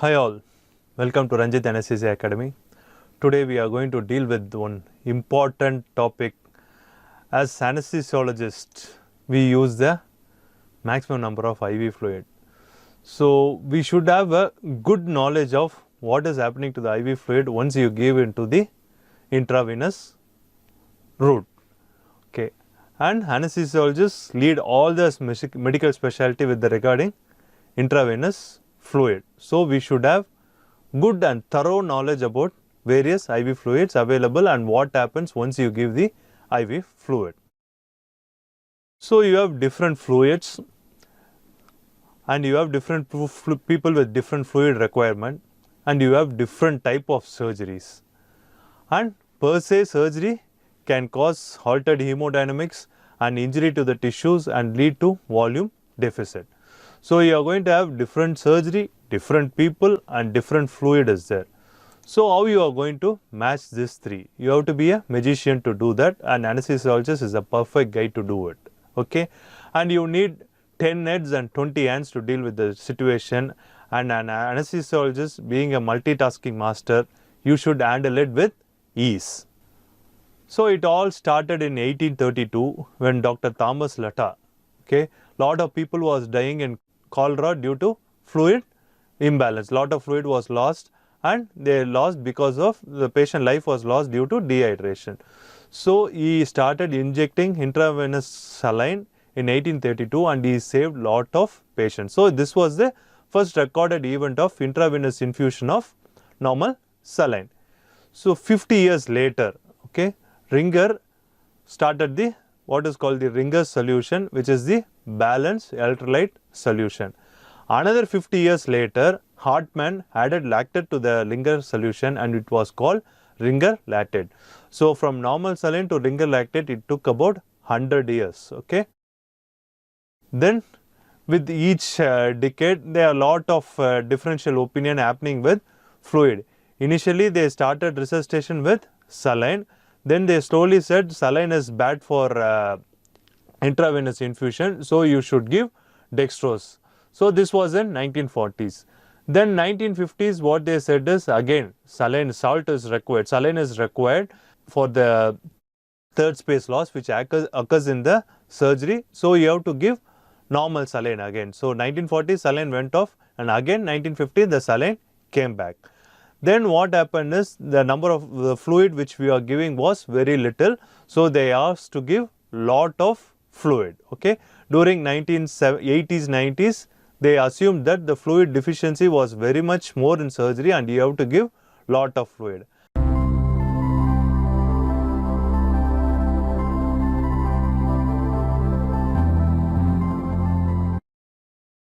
Hi all, welcome to Ranjit Anesthesia Academy. Today we are going to deal with one important topic. As anesthesiologists, we use the maximum number of IV fluid. So we should have a good knowledge of what is happening to the IV fluid once you give into the intravenous route. Okay, and anesthesiologists lead all the medical specialty with the regarding intravenous fluid. So we should have good and thorough knowledge about various IV fluids available and what happens once you give the IV fluid. So you have different fluids and you have different people with different fluid requirement and you have different type of surgeries. And per se surgery can cause altered hemodynamics and injury to the tissues and lead to volume deficit. So you are going to have different surgery, different people and different fluid is there. So how you are going to match these three? You have to be a magician to do that, and anesthesiologist is a perfect guy to do it. Okay, and you need 10 heads and 20 hands to deal with the situation, and an anesthesiologist being a multitasking master, you should handle it with ease. So it all started in 1832 when Dr. Thomas Latta, okay, lot of people was dying in cholera due to fluid imbalance. Lot of fluid was lost and they lost because of the patient life was lost due to dehydration. So he started injecting intravenous saline in 1832 and he saved lot of patients. So this was the first recorded event of intravenous infusion of normal saline. So 50 years later, okay, Ringer started the what is called the Ringer solution, which is the balanced electrolyte solution. Another 50 years later, Hartmann added lactate to the Ringer solution and it was called Ringer lactate. So from normal saline to Ringer lactate, it took about 100 years. Okay. Then with each decade, there are a lot of differential opinion happening with fluid. Initially, they started resuscitation with saline. Then they slowly said saline is bad for intravenous infusion, so you should give dextrose. So this was in 1940s. Then 1950s, what they said is again saline salt is required. Saline is required for the third space loss which occurs in the surgery. So you have to give normal saline again. So 1940 saline went off and again 1950 the saline came back. Then what happened is the number of the fluid which we are giving was very little. So they asked to give lot of fluid. Okay. During 1980s, 90s, they assumed that the fluid deficiency was very much more in surgery and you have to give lot of fluid.